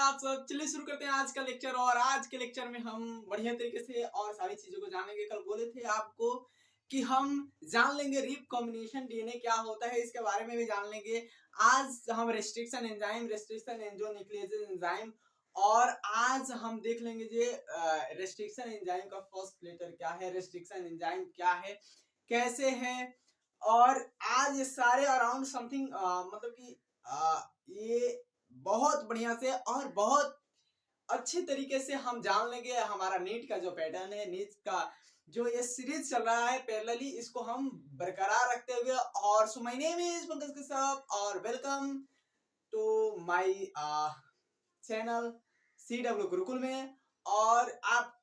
आप सब। चलिए शुरू करते हैं आज का लेक्चर। और आज के लेक्चर में हम बढ़िया तरीके से और सारी चीजों को जानेंगे। कल बोले थे आपको कि हम जान लेंगे रिकॉम्बिनेशन डीएनए क्या होता है, इसके बारे में भी जान लेंगे। आज हम रेस्ट्रिक्शन एंजाइम, रेस्ट्रिक्शन एंजियोन्यूक्लियोजेज एंजाइम, और आज हम देख लेंगे जे रेस्ट्रिक्शन एंजाइम का फर्स्ट लेटर क्या है, रेस्ट्रिक्शन एंजाइम क्या है, कैसे है। और आज ये सारे अराउंड समथिंग मतलब कि ये बहुत बढ़िया से और बहुत अच्छे तरीके से हम जान लेंगे। हमारा नीट का जो पैटर्न है, नीट का जो ये सीरीज चल रहा है पैरेलली, इसको हम बरकरार रखते हुए। और so my name is Pankaj Kashyap और welcome to my channel CW Gurukul में। और आप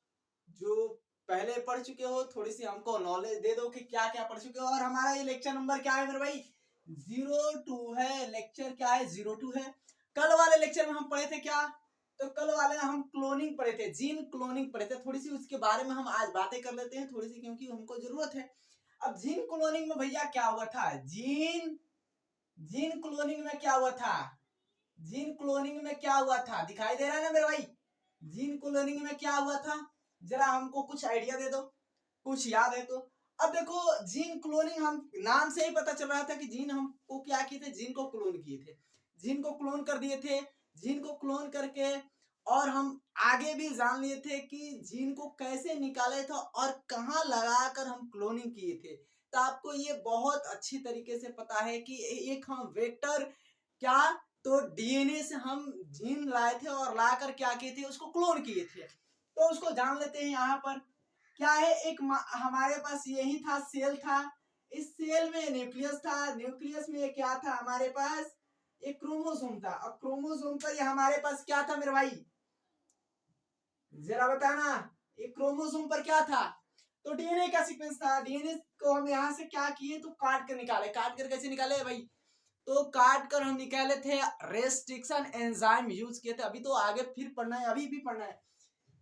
जो पहले पढ़ चुके हो, थोड़ी सी हमको नॉलेज दे दो कि क्या क्या पढ़ चुके हो। और हमारा ये लेक्चर नंबर क्या है मेरे भाई? 02 है। लेक्चर क्या है? 02 है। कल वाले लेक्चर में हम पढ़े थे क्या? तो कल वाले में हम क्लोनिंग पढ़े थे, जीन क्लोनिंग पढ़े थे। थोड़ी सी उसके बारे में हम आज बातें कर लेते हैं थोड़ी सी, क्योंकि हमको जरूरत है। अब जीन क्लोनिंग में भैया क्या हुआ था? जीन क्लोनिंग में क्या हुआ था? जीन क्लोनिंग में क्या हुआ था? दिखाई दे रहा है ना मेरे भाई? जीन क्लोनिंग में क्या हुआ था? जरा हमको कुछ आइडिया दे दो, कुछ याद है तो। अब देखो, जीन क्लोनिंग हम नाम से ही पता चल रहा था कि जीन हमको क्या किए थे, जीन को क्लोन किए थे, जीन को क्लोन कर दिए थे। जीन को क्लोन करके और हम आगे भी जान लिए थे कि जीन को कैसे निकाले थे और कहाँ लगाकर हम क्लोनिंग किए थे। तो आपको ये बहुत अच्छी तरीके से पता है कि एक हम वेक्टर क्या, तो डीएनए से हम जीन लाए थे और लाकर क्या किए थे, उसको क्लोन किए थे। तो उसको जान लेते हैं। यहाँ पर क्या है, एक हमारे पास यही था, सेल था। इस सेल में न्यूक्लियस था, न्यूक्लियस में क्या था हमारे पास? एक क्रोमोसोम था। और क्रोमोसोम पर ये हमारे पास क्या था मेरे भाई? जरा बताना, एक क्रोमोसोम पर क्या था? तो डीएनए का सीक्वेंस था। डीएनए को हम यहाँ से क्या किए, तो काट कर निकाले। काट कर कैसे निकाले भाई? तो काट कर हम निकाले थे, रेस्ट्रिक्शन एंजाइम यूज किए थे। अभी तो आगे फिर पढ़ना है, अभी भी पढ़ना है।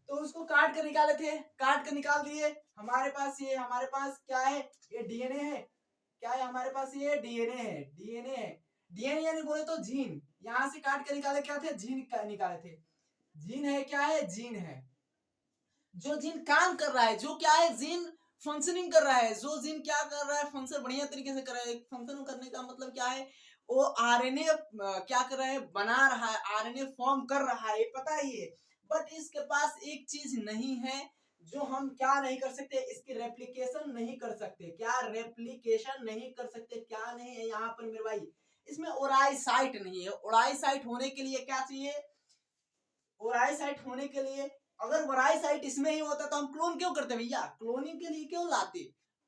तो उसको काट कर निकाले थे, काट कर निकाल दिए। हमारे पास ये, हमारे पास क्या है? ये डीएनए है। क्या है हमारे पास? ये डीएनए है। डीएनए है, डीएनए यानी बोले तो जीन। यहां से काट कर निकाले क्या थे? जीन निकाले थे। जीन है, क्या है? जीन है। जो जीन काम कर रहा है, जो क्या है, जीन फंक्शनिंग कर रहा है। जो जीन क्या कर रहा है? फंक्शन बढ़िया तरीके से कर रहा है। फंक्शन करने का मतलब क्या है? वो आरएनए क्या कर रहा है? बना रहा है, आरएनए फॉर्म कर रहा है, पता ही है। बट इसके पास एक चीज नहीं है जो हम क्या नहीं कर सकते, इसकी रेप्लिकेशन नहीं कर सकते। क्या रेप्लिकेशन नहीं कर सकते? क्या नहीं है यहाँ पर मेरे भाई? इसमें ओराइसाइट नहीं है। ओराइसाइट होने के लिए क्या चाहिए? ओराइसाइट होने के लिए, अगर ओराइसाइट इसमें ही होता तो हम क्लोन क्यों करते भैया? क्लोनिंग के लिए क्यों लाते?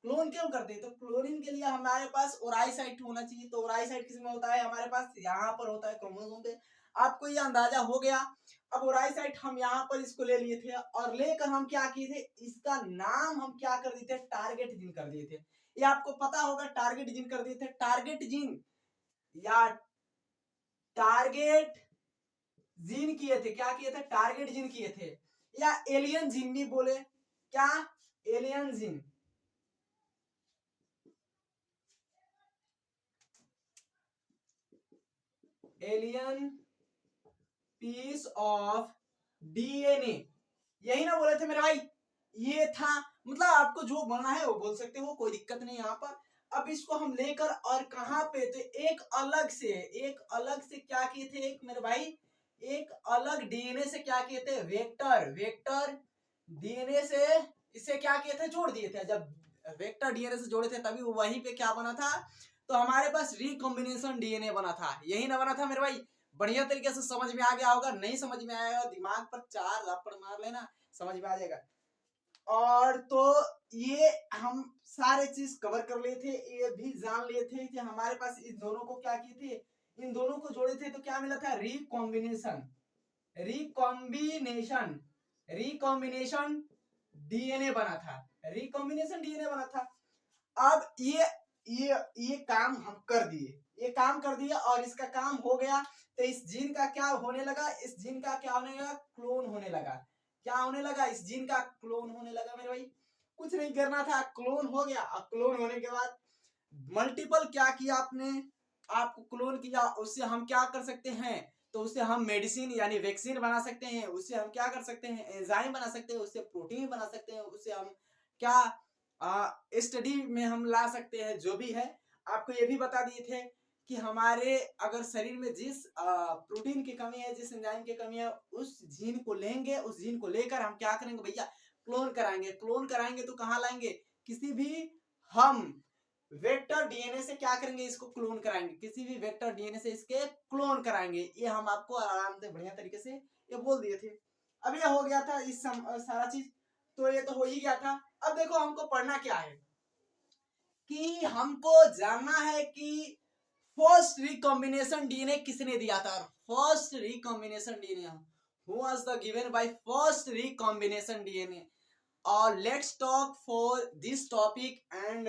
क्लोन क्यों करते? तो क्लोनिंग के लिए हमारे पास ओराइसाइट होना चाहिए। तो ओराइसाइट किसमें होता है? हमारे पास यहाँ पर होता है, क्रोमोसोम पे। आपको ये अंदाजा हो गया। अब ओराइसाइट हम यहाँ पर इसको ले लिए थे, और लेकर हम क्या किए थे, इसका नाम हम क्या कर दिए थे? टारगेट जीन कर दिए थे। ये आपको पता होगा, टारगेट जीन कर दिए थे। टारगेट जीन या टारगेट जीन किए थे। क्या किए थे? टारगेट जीन किए थे, या एलियन जीन भी बोले। क्या? Alien gene. Alien piece of DNA, यही ना बोले थे मेरे भाई? ये था, मतलब आपको जो बोलना है वो बोल सकते हो, कोई दिक्कत नहीं यहाँ पर। अब इसको हम लेकर और कहाँ पे, तो एक अलग से क्या किए थे, एक मेरे भाई, एक अलग डीएनए से क्या किए थे? वेक्टर डीएनए से इसे क्या किए थे? जोड़ दिए थे। जब वेक्टर डीएनए से जोड़े थे तभी वहीं पे क्या बना था? तो हमारे पास रिकॉम्बिनेशन डीएनए बना था। यही ना बना था मेरे भाई? बढ़िया तरीके से समझ में आ गया होगा। नहीं समझ में आएगा, दिमाग पर 4 लापड़ मार लेना, समझ में आ जाएगा। और तो ये हम सारे चीज कवर कर लिए थे। ये भी जान लिए थे कि हमारे पास इन दोनों को क्या किए थे, इन दोनों को जोड़े थे तो क्या मिला था? रिकॉम्बिनेशन। रिकॉम्बिनेशन रिकॉम्बिनेशन डीएनए बना था। रिकॉम्बिनेशन डीएनए बना था। अब ये काम हम कर दिए, ये काम कर दिया, और इसका काम हो गया। तो इस जीन का क्या होने लगा? इस जीन का क्या होने लगा? क्लोन होने लगा। क्या होने लगा? इस जीन का क्लोन होने लगा मेरे भाई। कुछ नहीं करना था, क्लोन हो गया। और क्लोन होने के बाद मल्टीपल क्या किया आपने? आपको क्लोन किया, उससे हम क्या कर सकते हैं? तो उससे हम मेडिसिन यानी वैक्सीन बना सकते हैं, उससे हम क्या कर सकते हैं, एंजाइम बना सकते हैं, उससे प्रोटीन बना सकते हैं, उससे हम क्या स्टडी में हम ला सकते हैं। जो भी है आपको ये भी बता दिए थे कि हमारे अगर शरीर में जिस प्रोटीन की कमी है, जिस एंजाइम की कमी है, उस जीन को लेंगे, उस जीन को लेकर हम क्या करेंगे भैया, क्लोन कराएंगे। क्लोन कराएंगे तो कहाँ लाएंगे, किसी भी हम वेक्टर डीएनए से क्या करेंगे, इसको क्लोन कराएंगे, किसी भी वेक्टर डीएनए से इसके क्लोन कराएंगे। ये हम आपको आराम से बढ़िया तरीके से ये बोल दिए थे। अब ये हो गया था इस सारा चीज, तो ये तो हो ही गया था। अब देखो हमको पढ़ना क्या है, कि हमको जानना है कि फर्स्ट रिकॉम्बिनेशन डीएनए किसने दिया था। First recombination DNA who was the given by first recombination DNA. और let's talk for this topic and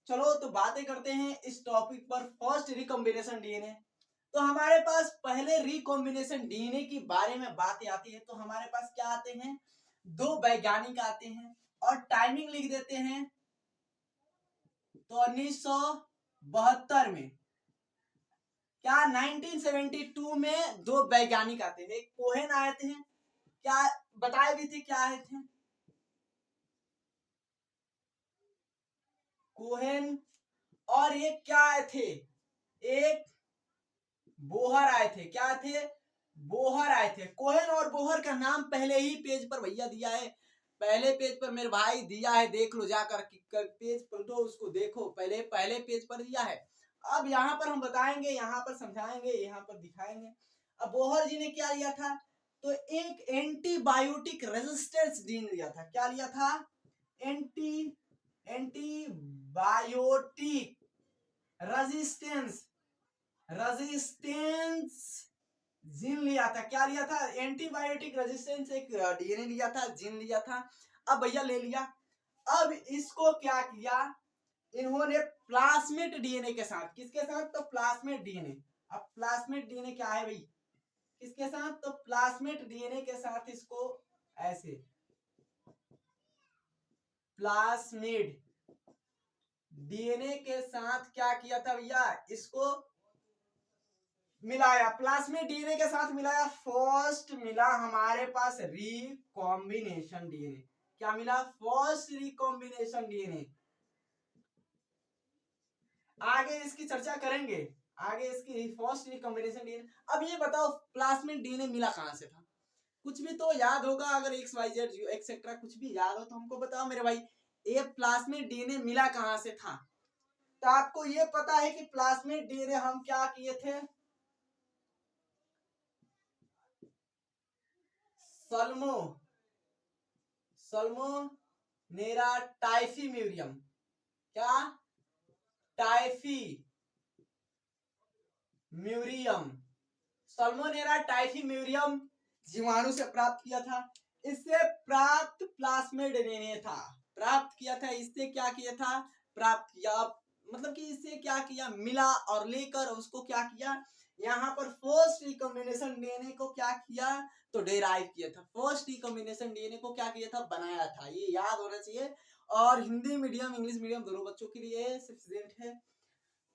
चलो तो बातें करते हैं इस टॉपिक पर, फर्स्ट रिकॉम्बिनेशन डीएनए। तो हमारे पास पहले रिकॉम्बिनेशन डीएनए के बारे में बातें आती है, तो हमारे पास क्या आते हैं, दो वैज्ञानिक आते हैं और टाइमिंग लिख देते हैं। तो 1972 में क्या 1972 में दो वैज्ञानिक आते थे, कोहेन आए थे, क्या बताए भी थे, क्या आए थे, कोहेन, और ये क्या आए थे, एक बोहर आए थे। क्या थे, बोहर आए थे। कोहेन और बोहर का नाम पहले ही पेज पर भैया दिया है, पहले पेज पर मेरे भाई दिया है, देख लो जाकर पेज पलटो, उसको देखो, पहले पहले पेज पर दिया है। अब यहाँ पर हम बताएंगे, यहाँ पर समझाएंगे, यहाँ पर दिखाएंगे। अब बोहर जी ने क्या लिया था, तो एक एंटीबायोटिक रेजिस्टेंस जीन लिया था। क्या लिया था, एंटीबायोटिक रेजिस्टेंस जीन लिया था। क्या लिया था, एंटीबायोटिक रेजिस्टेंस एक डीएनए लिया था, जीन लिया था। अब भैया ले लिया, अब इसको क्या किया इन्होंने, प्लास्मिड डीएनए के साथ, किसके साथ, तो प्लास्मिड डीएनए। अब प्लास्मिड डीएनए क्या है भाई, किसके साथ, तो प्लास्मिड डीएनए के साथ इसको ऐसे प्लास्मिड डीएनए के साथ क्या किया था भैया, इसको मिलाया, प्लास्मिड डीएनए के साथ मिलाया। फर्स्ट मिला हमारे पास रिकॉम्बिनेशन डीएनए। क्या मिला, फर्स्ट रिकॉम्बिनेशन डीएनए। आगे इसकी चर्चा करेंगे, आगे इसकी फर्स्ट रिकॉम्बिनेशन डीएनए। अब ये बताओ प्लास्मिड डीएनए मिला कहां से था, कुछ भी तो याद होगा, अगर एक्स वाई जेड एक्सेट्रा कुछ भी याद हो तो हमको बताओ मेरे भाई, ये प्लास्मिड डीएनए मिला कहां से था। तो आपको ये पता है कि प्लास्मिड डीएनए हम क्या किए थे, सल्मोनेरा टाइफीम्यूरियम, क्या, टाइफीम्यूरियम, सल्मोनेरा टाइफीम्यूरियम जीवाणु से प्राप्त किया था। इससे प्राप्त प्लास्मिड डीएनए था, प्राप्त किया था, इससे क्या किया था, प्राप्त किया, मतलब कि इससे क्या किया, मिला और लेकर उसको क्या किया, यहाँ पर फर्स्ट रिकॉम्बिनेशन डीएनए को क्या किया, तो डेराइव किया था। फर्स्ट रिकॉम्बिनेशन डीएनए को क्या किया था, बनाया था, ये याद होना चाहिए। और हिंदी मीडियम इंग्लिश मीडियम दोनों बच्चों के लिए सफिशिएंट है।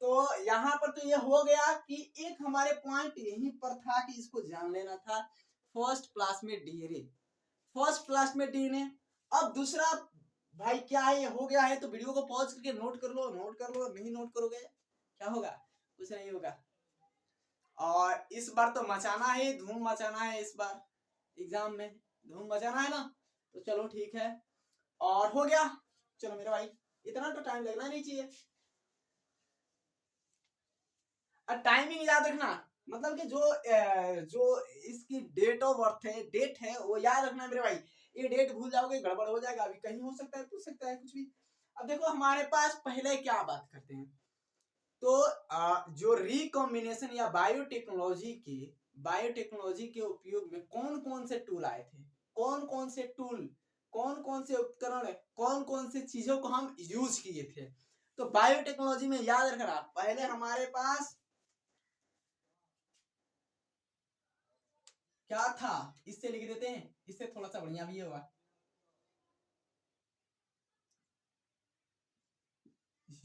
तो यहाँ पर तो ये हो गया कि एक हमारे पॉइंट यहीं पर था कि इसको जान लेना था, first plasmid DNA, first plasmid DNA. अब दूसरा भाई क्या है, ये हो गया है तो वीडियो को पॉज करके नोट कर लो, नोट कर लो, नहीं नोट करोगे क्या होगा, कुछ नहीं होगा। और इस बार तो मचाना है, धूम मचाना है, इस बार एग्जाम में धूम मचाना है ना, तो चलो ठीक है। और हो गया, चलो मेरे भाई, इतना तो टाइम लगना नहीं चाहिए। और टाइमिंग याद रखना, मतलब कि जो इसकी डेट ऑफ बर्थ है, डेट है वो याद रखना मेरे भाई। ये डेट भूल जाओगे गड़बड़ हो जाएगा, अभी कहीं हो सकता है, पूछ सकता है कुछ भी। अब देखो हमारे पास पहले क्या बात करते हैं, तो जो रिकॉम्बिनेशन या बायोटेक्नोलॉजी के उपयोग में कौन कौन से टूल आए थे, कौन कौन से टूल, कौन कौन से उपकरण, कौन कौन से चीजों को हम यूज किए थे। तो बायोटेक्नोलॉजी में याद रखना, पहले हमारे पास क्या था, इससे लिख देते हैं, इससे थोड़ा सा बढ़िया भी होगा।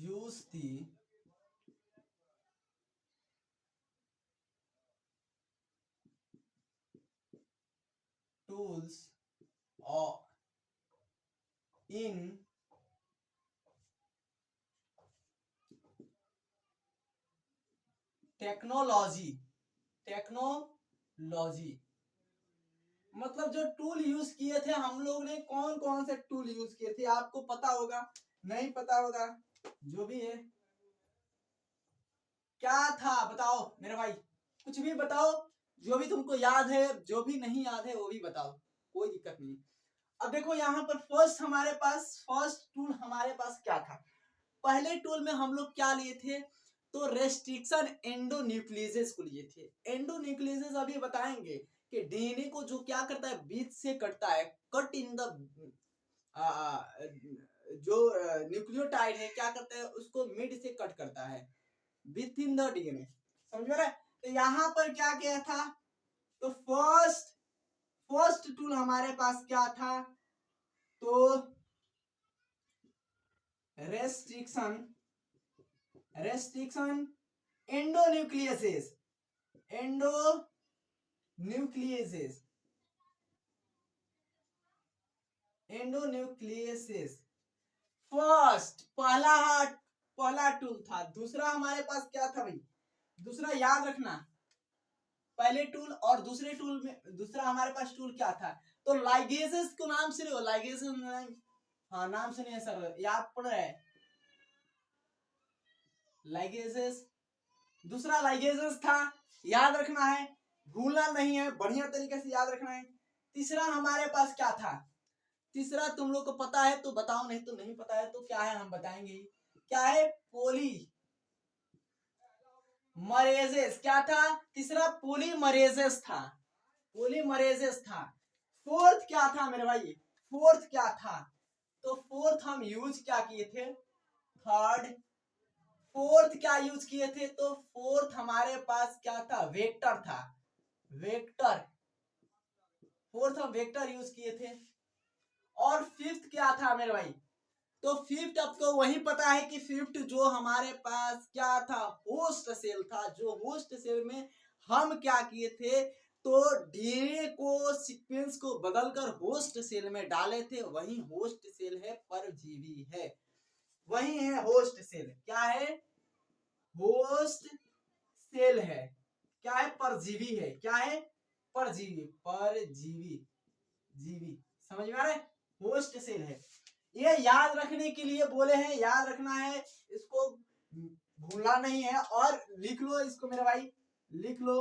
Use the tools in technology मतलब जो टूल यूज किए थे हम लोग ने, कौन कौन से टूल यूज किए थे आपको पता होगा, नहीं पता होगा, जो भी है क्या था बताओ मेरे भाई, कुछ भी बताओ, जो भी तुमको याद है, जो भी नहीं याद है वो भी बताओ, कोई दिक्कत नहीं। अब देखो यहाँ पर फर्स्ट टूल हमारे पास क्या था। पहले टूल में हम लोग क्या लिए थे, तो रेस्ट्रिक्शन एंडोन्यूक्लियसेस को लिए थे। एंडोन्यूक्लियसेस अभी बताएंगे कि डीएनए को जो क्या करता है, बीच से कटता है, कट इन द जो न्यूक्लियोटाइड है क्या करता है, उसको मिड से कट करता है विथ इन द डीएनए, समझ में रहा है। तो यहाँ पर क्या किया था, तो फर्स्ट टूल हमारे पास क्या था, तो रेस्ट्रिक्शन एंडोन्यूक्लियसेस फर्स्ट पहला टूल था। दूसरा हमारे पास क्या था भाई, दूसरा याद रखना, पहले टूल और दूसरे टूल में दूसरा हमारे पास टूल क्या था, तो लाइगेसेस को नाम से लो, लाइगेसेस, हाँ नाम से नहीं सर, याद पड़ रहा है, लाइगेसेस, दूसरा लाइगेसेस था, याद रखना है, भूलना नहीं है, बढ़िया तरीके से याद रखना है। तीसरा हमारे पास क्या था, तीसरा तुम लोग को पता है तो बताओ, नहीं तो नहीं पता है तो क्या है, हम बताएंगे, क्या है, पॉलीमरेजेस। क्या था तीसरा, पॉलीमरेजेस था, फोर्थ क्या था मेरे भाई, फोर्थ क्या था, तो फोर्थ हम यूज क्या किए थे, फोर्थ क्या यूज किए थे, तो फोर्थ हमारे पास क्या था, वेक्टर था, फोर्थ हम वेक्टर यूज किए थे। और फिफ्थ क्या था मेरे भाई, तो फिफ्थ आपको वही पता है कि फिफ्थ जो हमारे पास क्या था, होस्ट सेल था, जो होस्ट सेल में हम क्या किए थे, तो डीएनए को सीक्वेंस को बदलकर होस्ट सेल में डाले थे, वही होस्ट सेल है, परजीवी है, वही है होस्ट सेल, क्या है, होस्ट सेल है, क्या है, परजीवी है, क्या है, परजीवी, समझ में आ रहा है, होस्ट सेल है। ये याद रखने के लिए बोले हैं, याद रखना है, इसको भूलना नहीं है, और लिख लो इसको मेरे भाई, लिख लो,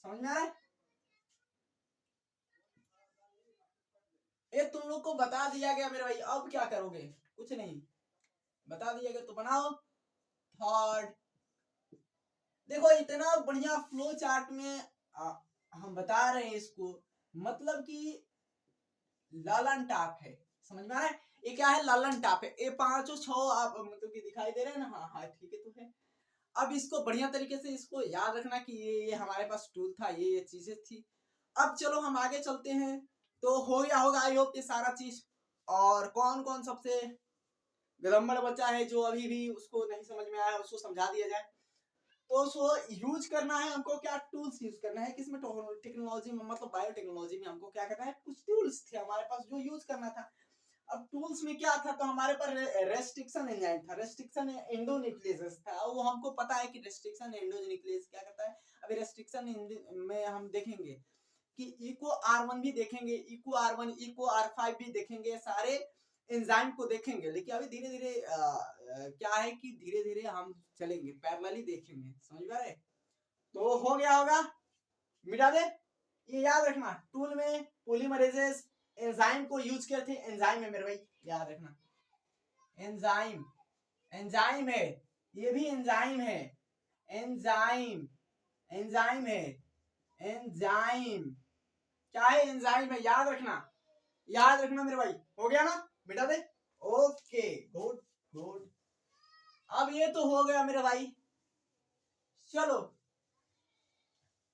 समझ में आ रहा है। ये तुम लोग को बता दिया गया मेरे भाई, अब क्या करोगे, कुछ नहीं, बता दिया गया तो बनाओ। थर्ड देखो, इतना बढ़िया फ्लो चार्ट में हम बता रहे हैं इसको, मतलब कि लालन टाप है, समझ में आ रहा है, ये क्या है, लालन टाप है, ये पांचों छह आप मतलब कि दिखाई दे रहे हैं ना, हाँ हाँ ठीक है, तो है। अब इसको बढ़िया तरीके से इसको याद रखना कि ये हमारे पास टूल था, ये चीजें थी। अब चलो हम आगे चलते हैं, तो हो गया होगा आई होप ये सारा चीज। और कौन कौन सबसे गदम्बड़ बच्चा है जो अभी भी उसको नहीं समझ में आया, उसको समझा दिया जाए। तो सो यूज करना है हमको, क्या टूल्स यूज करना है, किसमें, टेक्नोलॉजी में, मतलब बायोटेक्नोलॉजी में हमको क्या करना है, कुछ टूल्स थे हमारे पास जो यूज करना था। अब टूल्स में क्या था, तो हमारे पास रेस्ट्रिक्शन एंजाइम था, रेस्ट्रिक्शन एंडोन्यूक्लियस था, वो हमको पता है कि रेस्ट्रिक्शन एंडोन्यूक्लियस क्या करता है। अभी रेस्ट्रिक्शन में हम देखेंगे कि इको R1 भी देखेंगे, इको R1 इको R5 भी देखेंगे, सारे एंजाइम को देखेंगे, लेकिन अभी धीरे धीरे क्या है कि धीरे धीरे हम चलेंगे, पैरेलली देखेंगे, समझ में आ रहा है। तो हो गया होगा, मिटा दे, ये याद रखना, टूल में पॉलीमरेजेस एंजाइम को यूज करते हैं, एंजाइम है मेरे भाई, याद रखना, एंजाइम है, ये भी एंजाइम है, एंजाइम है, एंजाइम क्या है, एंजाइम है, याद रखना मेरे भाई, हो गया ना, मिटा दे, ओके गुड। अब ये तो हो गया मेरे भाई, चलो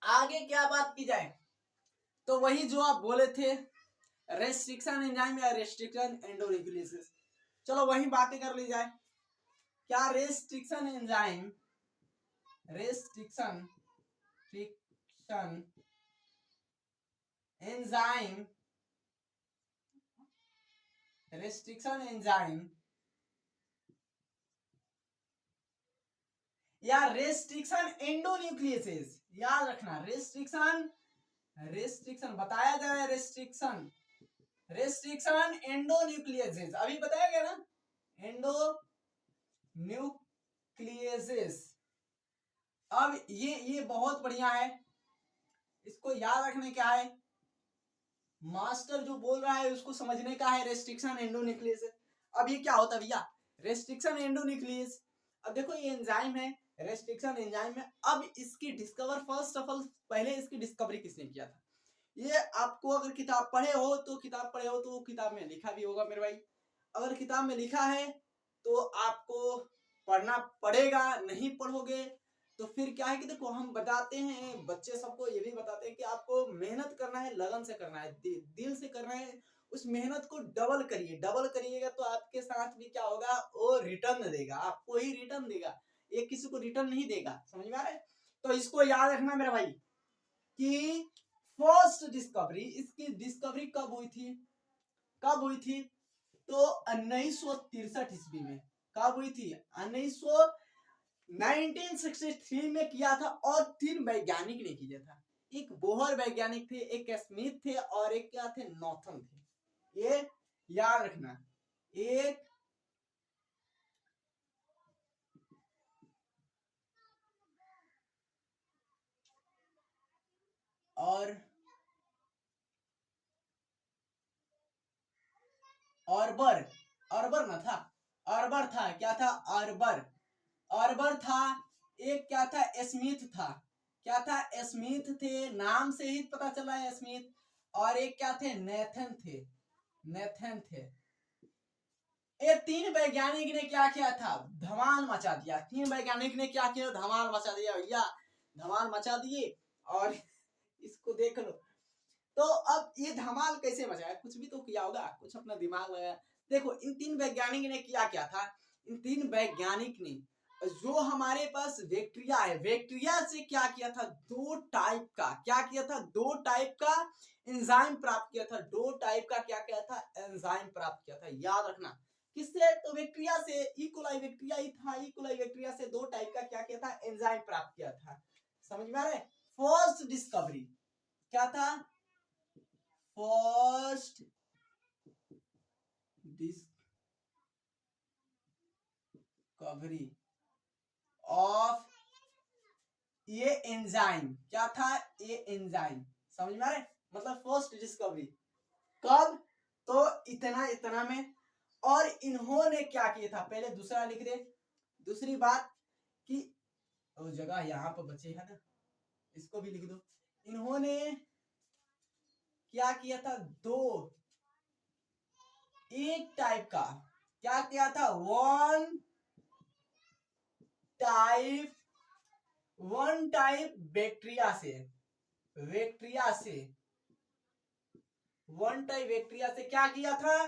आगे क्या बात की जाए, तो वही जो आप बोले थे, रेस्ट्रिक्शन एंजाइम या रेस्ट्रिक्शन एंडोन्यूक्लियस, चलो वही बातें कर ली जाए। क्या restriction enzyme, restriction enzyme, restriction enzyme या रेस्ट्रिक्शन एंडोन्यूक्लियसेस, याद रखना रेस्ट्रिक्शन, रेस्ट्रिक्शन बताया जा रहा है, रेस्ट्रिक्शन, रेस्ट्रिक्शन एंडोन्यूक्लियसेस अभी बताया गया ना, एंडोन्यूक्लियसेस। अब ये बहुत बढ़िया है, इसको याद रखने क्या है, मास्टर जो बोल रहा है उसको समझने का है, रेस्ट्रिक्शन एंडोन्यूक्लियस। अब ये क्या होता है भैया, रेस्ट्रिक्शन एंडोन्यूक्लियस। अब देखो ये एंजाइम है, रेस्ट्रिक्शन एंजाइम है। अब इसकी डिस्कवर, फर्स्ट ऑफ ऑल पहले इसकी डिस्कवरी किसने किया था, ये आपको अगर किताब पढ़े हो तो किताब में लिखा भी होगा मेरे भाई। अगर किताब में लिखा है तो आपको पढ़ना पड़ेगा, नहीं पढ़ोगे तो फिर क्या है कि देखो हम बताते हैं बच्चे सबको, ये भी बताते हैं कि आपको मेहनत करना है, लगन से करना है, दिल से करना है, उस मेहनत को डबल करिए, डबल करिएगा तो आपके साथ भी क्या होगा, वो रिटर्न देगा, आपको ही रिटर्न देगा, ये किसी को रिटर्न नहीं देगा। समझ में आ रहा है? तो इसको याद रखना मेरा भाई कि फर्स्ट डिस्कवरी, इसकी डिस्कवरी कब हुई थी, कब हुई थी, तो 1963 ईस्वी में। कब हुई थी, 1963 में किया था, और 3 वैज्ञानिक ने किया था। एक बोहर वैज्ञानिक थे, एक स्मिथ थे, और एक क्या थे, नॉर्थन थे। ये याद रखना, एक और ऑर्बर, ऑर्बर ना था, ऑर्बर था, क्या था, ऑर्बर, ऑर्बर था। एक क्या था, स्मिथ था, क्या था, स्मिथ थे, नाम से ही पता चला है स्मिथ। और एक क्या थे, नेथन थे, नेथन थे। ये 3 वैज्ञानिक ने क्या किया था, धमाल मचा दिया। 3 वैज्ञानिक ने क्या किया, धमाल मचा दिया भैया, धमाल मचा दिए। और इसको देख लो, तो अब ये धमाल कैसे मचाया, कुछ भी तो किया होगा, कुछ अपना दिमाग लगाया। देखो इन 3 वैज्ञानिक ने किया क्या था, इन 3 वैज्ञानिक ने जो हमारे पास बैक्टीरिया है, बैक्टीरिया से क्या किया था, 2 टाइप का, क्या किया था, 2 टाइप का एंजाइम प्राप्त किया था, 2 टाइप का क्या किया था, एंजाइम प्राप्त किया था। याद रखना किससे, तो बैक्टीरिया से, इकोलाई बैक्टीरिया ही था, इकोलाई बैक्टीरिया से 2 टाइप का क्या किया था, एंजाइम प्राप्त किया था। समझ में आ रहा है? फर्स्ट डिस्कवरी क्या था, फर्स्ट डिस्कवरी ऑफ ये एंजाइम, क्या था, ये एंजाइम। समझ में आ रहा है? मतलब फर्स्ट डिस्कवरी कब, तो इतना इतना में। और इन्होंने क्या किया था, पहले दूसरा लिख दे। दूसरी बात कि वो जगह यहाँ पर बचे है ना, इसको भी लिख दो। इन्होंने क्या किया था, 2 एक टाइप का, क्या किया था, वन टाइप बैक्टीरिया से, बैक्टीरिया से, वन टाइप बैक्टीरिया से क्या किया था,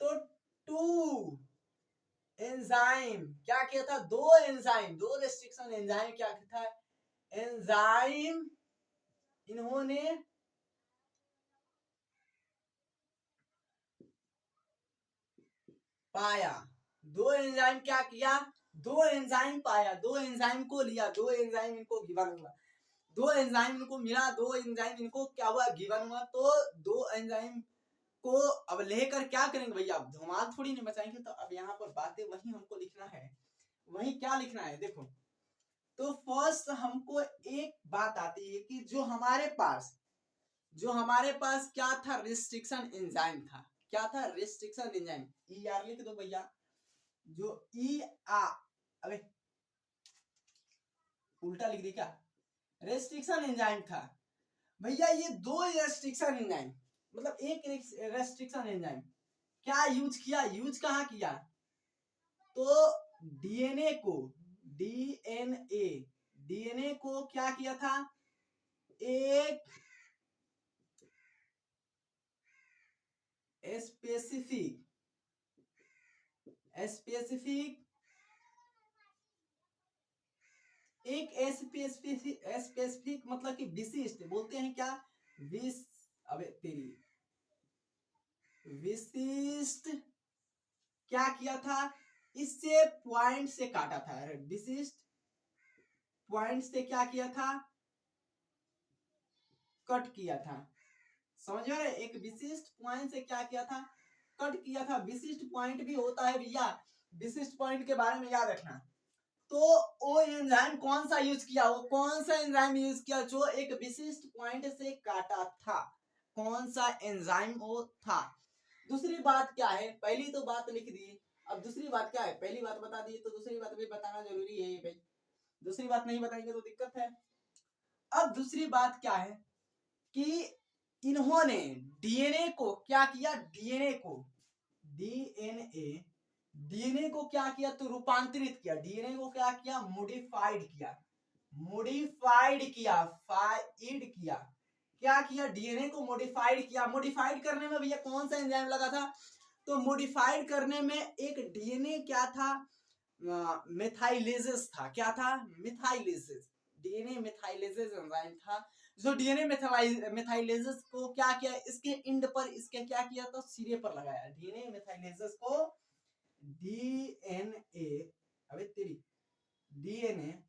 तो 2 एंजाइम, क्या किया था, 2 एंजाइम, 2 रेस्ट्रिक्शन एंजाइम, क्या था, एंजाइम इन्होंने पाया। 2 एंजाइम क्या किया, 2 एंजाइम पाया, 2 एंजाइम को लिया, 2 एंजाइम इनको गिवन हुआ, 2 एंजाइम इनको मिला, 2 एंजाइम इनको क्या हुआ, गिवन हुआ। तो 2 एंजाइम को अब लेकर क्या करेंगे भैया, अब धमाल थोड़ी नहीं मचाएंगे। तो अब यहाँ पर बातें वही हमको लिखना है, वही क्या लिखना है, देखो। तो फर्स्ट हमको एक बात आती है कि जो हमारे पास क्या था, रिस्ट्रिक्शन एंजाइम था, क्या था, रिस्ट्रिक्शन एंजाइम। ई आर लिख दो भैया, जो ई आ, अबे उल्टा लिख दी क्या, रेस्ट्रिक्शन एंजाइम था भैया। ये 2 रेस्ट्रिक्शन एंजाइम, मतलब एक रेस्ट्रिक्शन एंजाइम क्या यूज किया, यूज कहाँ किया, तो डीएनए को, डीएनए, डीएनए को क्या किया था, एक स्पेसिफिक, स्पेसिफिक, एक स्पेसिफिक मतलब कि विशिष्ट, बोलते हैं क्या, अबे तेरी विशिष्ट क्या किया था, इससे पॉइंट से काटा था। विशिष्ट पॉइंट से क्या किया था, कट किया था। समझ रहे, एक विशिष्ट पॉइंट से क्या किया था, कट किया था। विशिष्ट पॉइंट भी होता है भैया, विशिष्ट पॉइंट के बारे में याद रखना। तो वो एंजाइम कौन सा यूज किया, वो कौन सा एंजाइम यूज किया जो एक विशिष्ट पॉइंट से काटा था, कौन सा एंजाइम वो था। दूसरी बात क्या है, पहली तो बात लिख दी, अब दूसरी बात क्या है, पहली बात बता दी तो दूसरी बात भी बताना जरूरी है भाई, दूसरी बात नहीं बताएंगे तो दिक्कत है। अब दूसरी बात क्या है कि इन्होंने डीएनए को क्या किया, डीएनए को क्या किया, तो रूपांतरित किया, डीएनए को क्या किया, मॉडिफाइड किया, क्या किया, डीएनए को मॉडिफाइड किया। मॉडिफाइड करने में भैया कौन सा एंजाइम लगा था, तो मॉडिफाइड करने में एक डीएनए क्या था, मेथाइलेजेस था। क्या था, मेथाइलेजेस, डीएनए मेथाइलेजेस एंजाइम था, जो डीएनए मेथाइलेजेस को क्या किया, इसके एंड पर इसके क्या किया, तो सिरे पर लगाया। डीएनए मेथाइलेजेस को डीएनए, अबे तेरी डीएनए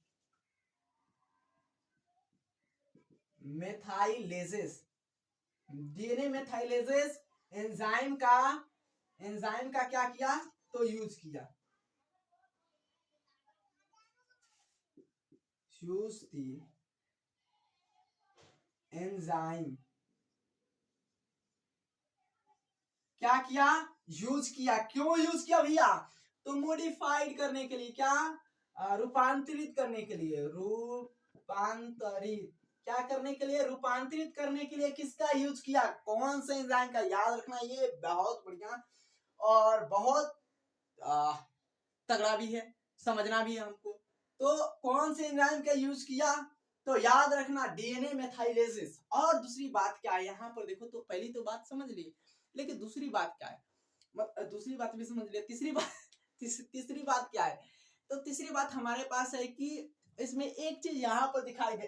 मेथाइलेजेस, डीएनए मेथाइलेजेस एंजाइम का क्या किया, तो यूज किया, यूज दी एंजाइम, क्या किया, यूज किया। क्यों यूज किया भैया, तो मॉडिफाइड करने के लिए, क्या, रूपांतरित करने के लिए, रूपांतरित क्या करने के लिए, रूपांतरित करने के लिए किसका यूज किया, कौन से एंजाइम का, याद रखना, ये बहुत बढ़िया और बहुत तगड़ा भी है, समझना भी है हमको। तो कौन से एंजाइम का यूज किया, तो याद रखना डीएनए मेथाइलेसिस। और दूसरी बात क्या है यहाँ पर देखो, तो पहली तो बात समझ ली, लेकिन दूसरी बात क्या है, दूसरी बात भी समझ लिया, तीसरी बात तीसरी बात क्या है, तो तीसरी बात हमारे पास है कि इसमें एक चीज यहाँ पर दिखाई दे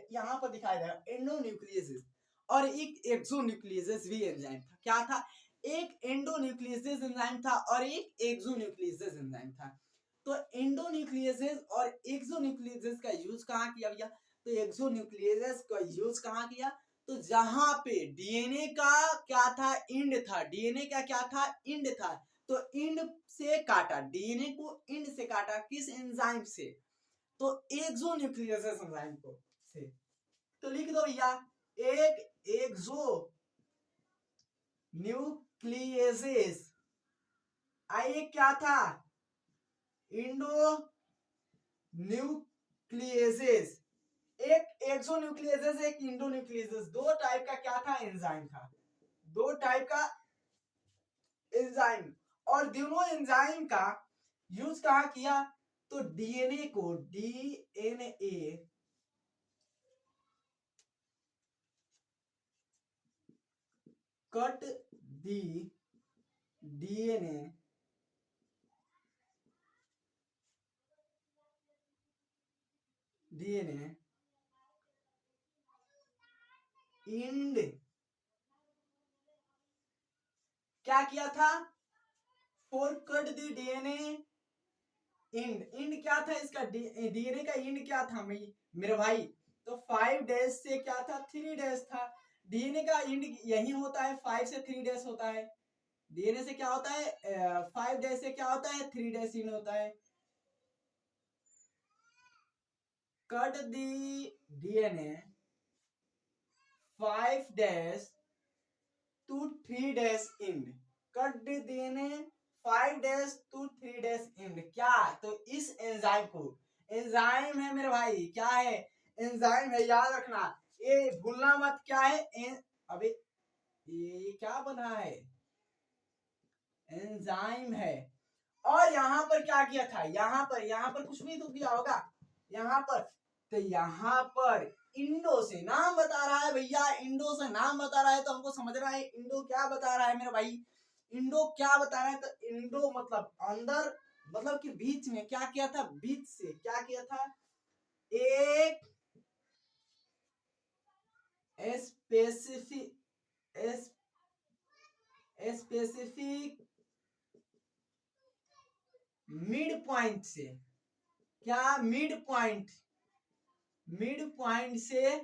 एंडोन्यूक्लियस और एक एक्सोन्यूक्लियस भी एंजाइम था। क्या था, एक एंडोन्यूक्लियस एंजाइम था और एक एक्सोन्यूक्लियस एंजाइम था। तो एंडोन्यूक्लियस और एक्सोन्यूक्लियस का यूज कहाँ किया भैया, तो एक्सोन्यूक्लियस का यूज कहाँ किया, तो जहां पे डीएनए का क्या था, इंड था, डीएनए का क्या था, इंड था, तो इंड से काटा, डीएनए को इंड से काटा, किस एंजाइम से, तो एक्सोन्यूक्लियस एंजाइम को से। तो लिख दो भैया, एक एक्सो न्यूक्लियस, आइए क्या था, इंडो न्यूक्लियस, एक एक्सोन्यूक्लियस एक इंडोन्यूक्लियस, दो टाइप का क्या था, एंजाइम था, दो टाइप का एंजाइम। और दोनों एंजाइम का यूज कहाँ किया, तो डीएनए को, DNA cut the DNA end, क्या किया था, for cut the DNA end क्या था इसका, डीएनए का इंड क्या था मेरे भाई, तो 5 डैश से क्या था, 3 डैश था। डीएनए का इंड यही होता है, 5 से 3 डैश होता है। डीएनए से क्या होता है, 5 डैश से क्या होता है, 3 डैश इंड होता है। Cut the DNA 5 dash to 3 dash end, cut the DNA 5 dash to 3 dash end, क्या, तो इस एंजाइम को, एंजाइम है मेरे भाई, क्या है, एंजाइम है, याद रखना, ये भूलना मत, क्या है, अबे ये क्या बना है, एंजाइम है। और यहाँ पर क्या किया था, यहाँ पर कुछ भी तो किया होगा, यहाँ पर, तो यहाँ पर इंडो से नाम बता रहा है भैया, इंडो से नाम बता रहा है, तो हमको समझ रहा है इंडो क्या बता रहा है मेरे भाई, इंडो क्या बता रहा है, तो इंडो मतलब अंदर, मतलब कि बीच में क्या किया था, बीच से क्या किया था, एक स्पेसिफिक मिड पॉइंट से, क्या मिड पॉइंट से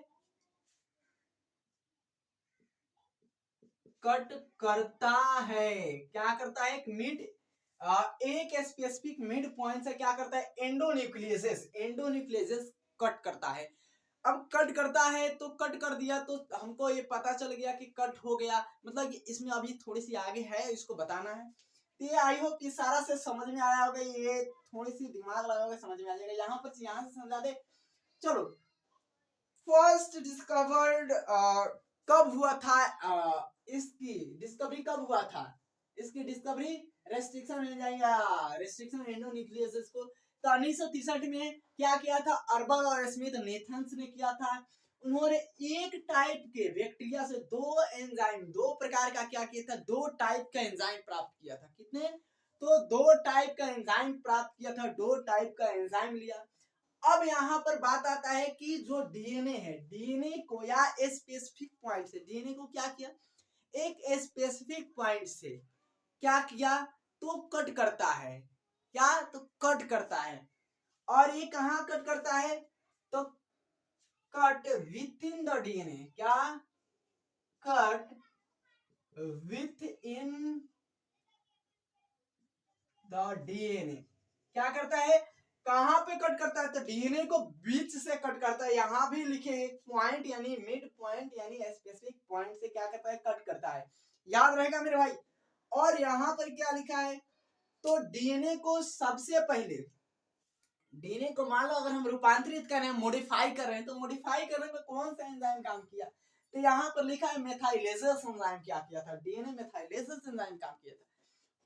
कट करता है। क्या करता है? एक स्पेसिफिक मिड पॉइंट से क्या करता है? एंडोन्यूक्लियस कट करता है। अब कट करता है तो कट कर दिया तो हमको ये पता चल गया कि कट हो गया, मतलब इसमें अभी थोड़ी सी आगे है, इसको बताना है। तो ये आई होप कि सारा से समझ में आया होगा, ये थोड़ी सी दिमाग लगाओगे समझ में आ जाएगा। यहाँ से समझा दे। चलो, फर्स्ट डिस्कवर्ड कब हुआ था? इसकी डिस्कवरी कब हुआ था? इसकी डिस्कवरी रेस्ट्रिक्शन एंडोन्यूक्लियस को 1963 में क्या किया था? अर्बल और स्मिथ नेथन्स ने किया था। उन्होंने एक टाइप के बैक्टीरिया से दो प्रकार का क्या किया था? दो टाइप का एंजाइम प्राप्त किया था। कितने? तो दो टाइप का एंजाइम प्राप्त किया था, दो टाइप का एंजाइम लिया। अब यहाँ पर बात आता है कि जो डीएनए है, डीएनए को या स्पेसिफिक पॉइंट से, डीएनए को क्या किया? एक स्पेसिफिक पॉइंट से क्या किया? तो कट करता है। क्या? तो कट करता है। और ये कहाँ कट करता है? तो cut within the DNA. क्या? Cut within the DNA. क्या करता है? कहां पे कट करता है? तो डीएनए को बीच से कट करता है। यहां भी लिखे एक पॉइंट यानी मिड पॉइंट यानी स्पेसिफिक पॉइंट से क्या करता है? कट करता है। याद रहेगा मेरे भाई। और यहां पर क्या लिखा है? तो डीएनए को सबसे पहले, डीएनए को मान लो अगर हम रूपांतरित कर रहे हैं, मॉडिफाई कर रहे हैं, तो मॉडिफाई करने में कौन सा एंजाइम काम किया? तो यहाँ पर लिखा है मेथाइलेजेस एंजाइम क्या किया था? डीएनए मेथाइलेजेस एंजाइम काम किया था।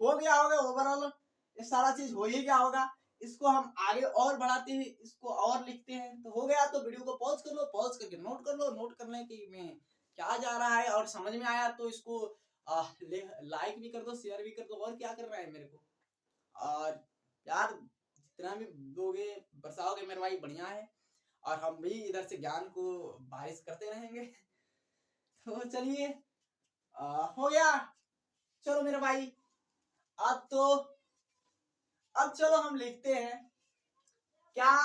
हो गया होगा ओवरऑल, ये सारा चीज हो ही गया होगा। इसको हम आगे और बढ़ाते हैं, इसको और लिखते हैं। तो हो गया, तो वीडियो को पॉज कर लो, पॉज करके नोट कर लो। नोट करने की में क्या जा रहा है और समझ में आया तो इसको लाइक भी कर दो, शेयर भी कर दो। और क्या करना है मेरे को? और यार जितना भी दोगे बरसाओगे मेरे भाई बढ़िया है, और हम भी इधर से ज्ञान को बारिश करते रहेंगे। तो चलिए, हो गया। चलो मेरे भाई, अब चलो हम लिखते हैं। क्या?